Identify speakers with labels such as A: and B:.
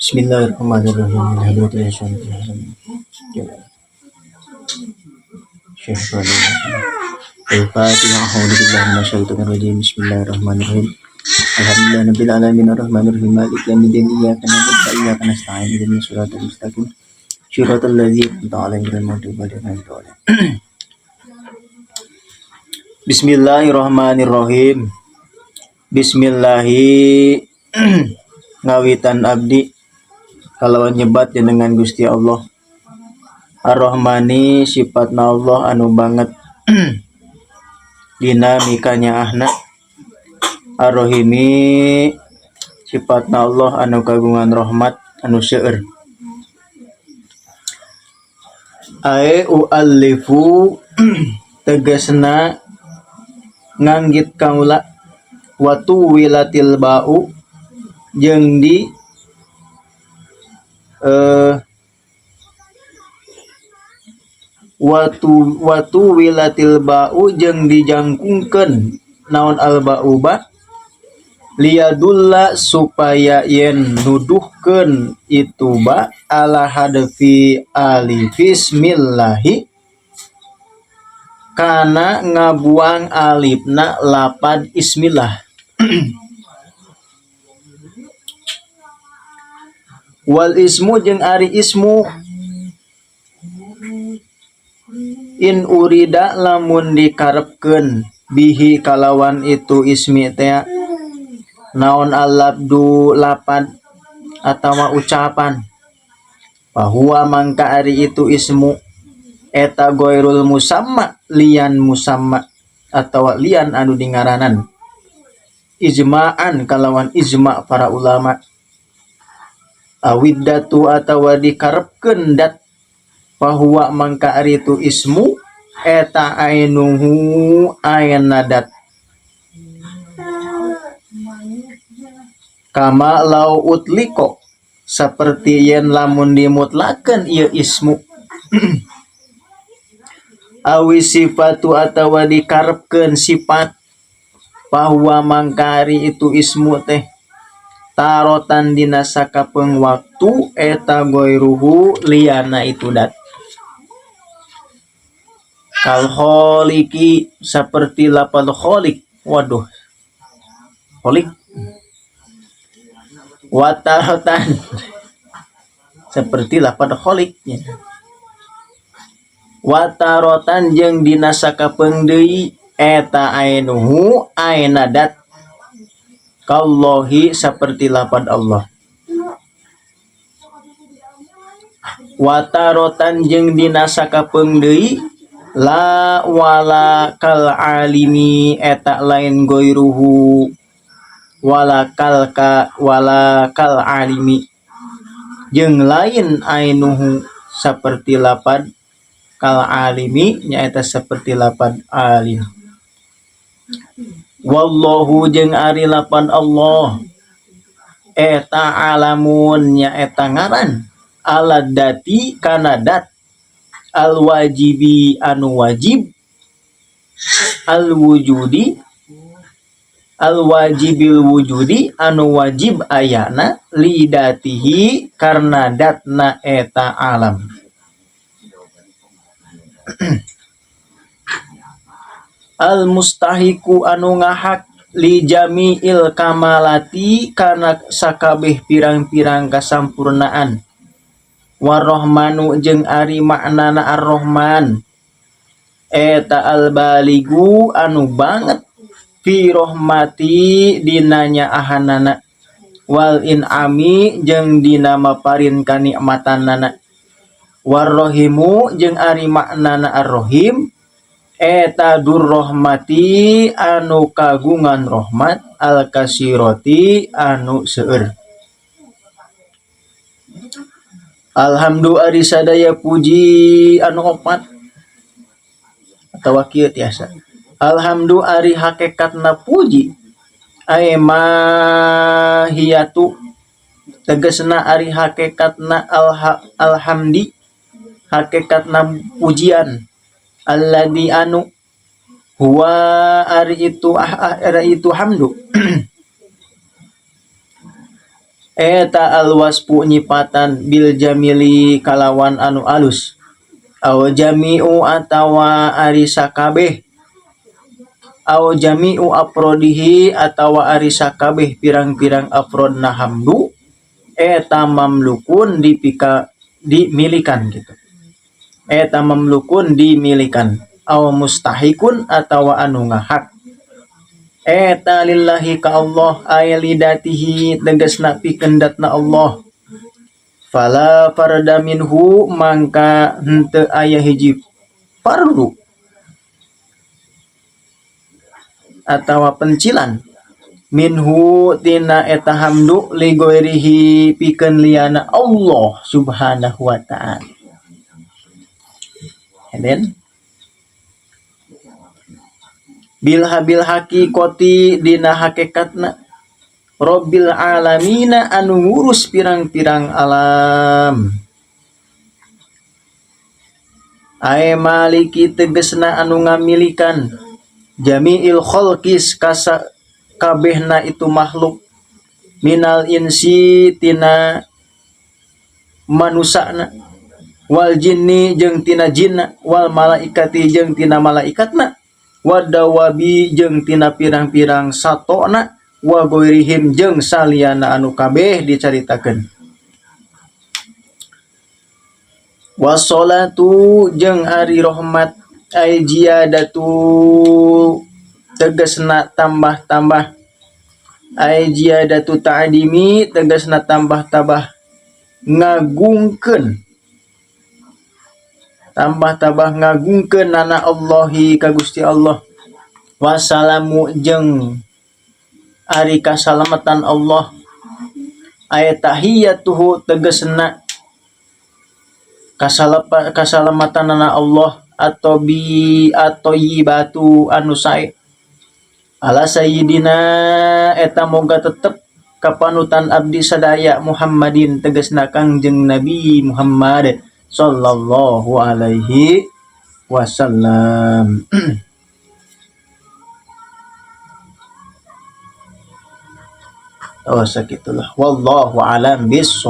A: Bismillahirrahmanirrahim. Alhamdulillahirrahmanirrahim. Al-Fatihah. A'udzubillahi minasyaitonirrajim. Bismillahirrahmanirrahim. Alhamdulillahirabbil alamin arrahmanirrahim maliki yaumiddin iyyaka na'budu wa iyyaka nasta'in ihdinas siratal mustaqim siratal ladzina an'amta 'alaihim ghairil maghdubi 'alaihim waladdallin. Bismillahirrahmanirrahim. Bismillahi ngawitan abdi kalawan nyebat jenengan Gusti Allah. Ar-Rahmani sifatna Allah anu banget dina mikanya ahna. Ar-Rahimi sifatna Allah anu kagungan rahmat anu seueur. Ae u'allifu tegasna nganggit kaula watu wilatil ba'u jeung di watu wilatil ba'u jeung dijangkungkeun naon al ba'u ba liyadulla supaya yen nuduhkeun itu ba ala hadfi alifismillahi kana ngabuang alifna lapad ismillah. Wal ismu jeung ari ismu in urida lamun dikarepkeun bihi kalawan itu ismi teh naon al-labdu lapad atawa ucapan bahwa mangka ari itu ismu eta ghairul musamma lian musamma atawa lian anu dingaranan ijma'an kalawan ijma' para ulama awiddatu atawa dikarepkeun dat bahwa mangka ari itu ismu eta ainuhu ayana dat kama lau utliko seperti yen lamun dimutlakeun ieu ismu awi sifatu atawa dikarepkeun sifat bahwa mangkari itu ismu teh tarotan dina sakapeung waktu eta goiruhu liana itu dat kal kholiki seperti lapal kholik waduh kholik watarotan seperti lapad kholik ya. Watarotan jeung dina sakapeung deui eta ainuhu aina dat kallahi seperti lapad Allah. Watarotan jeung dina sakapeung deui la wala kal alimi eta lain goiruhu wala kal alimi jeung lain ainuhu seperti lapad kal alimi nyaeta seperti lapad alim. Wallahu jeung ari lapad Allah eta alamun nyaeta ngaran aladati kana dat al wajibi anu wajib al wujudi al wajibil wujudi anu wajib ayana lidatihi karna datna eta alam. Al mustahiku anu ngahak li jami'il kamalati kana sakabeh pirang-pirang kasampurnaan. Warrahmanu jeung ari maknana ar-rahman eta al baligu anu banget fi rahmati dinanya ahanana wal in'ami jeung dina maparin kanikmatanana warrahimu jeung ari maknana ar-rahim eta durrahmati anu kagungan rahmat al kasirati anu seueur. Alhamdu ari sadaya puji anu opat atawa kieu tiasa. Alhamdu ari hakikatna puji aya mahiyatu tegasna ari hakikatna alhamdi hakikatna pujian alladzi anu huwa ari itu hamdu Eta alwaspu nyipatan bil jamili kalawan anu alus. Aw jami'u atawa ari sakabeh. Aw jami'u afrodihi atawa ari sakabeh pirang-pirang afrodna hamdu. Eta mamlukun dimilikan gitu. Eta mamlukun dimilikan. Aw mustahikun atawa anu ngahak. Eta lillahi ka Allah ayalidatihi tegasna pikendatna Allah. Fala farda minhu mangka henteu aya hiji fardu atawa pencilan minhu tina eta hamdu li goirihi pikeun liana Allah subhanahu wa ta'ala. And then bil hakikoti dina hakikatna Rabbil alamina anu ngurus pirang-pirang alam. Ae maliki tegesna anu ngamilikan jami'il khalqis kabehna itu makhluk minal insi tina manusana wal jinni jeung tina jinna wal malaikati jeung tina malaikatna wadawabi jeung tina pirang-pirang satona wa goirihim jeung saliyana anu kabeh dicaritakeun. Wassalatu jeung ari rahmat ay ziyadatu tegasna tambah-tambah ay ziyadatu ta'dimi tegasna tambah-tambah ngagungkeun nana Allahi ka Gusti Allah. Wassalamu jeung ari kasalamatan Allah ay tahiyatuhu tegasna kasalamatanana Allah atau yibatu anu sae ala sayyidina eta moga tetep kapanutan abdi sadaya Muhammadin tegasna Kangjeng Nabi Muhammad sallallahu alaihi wasallam. Oh sakitulah wallahu alam bisawab.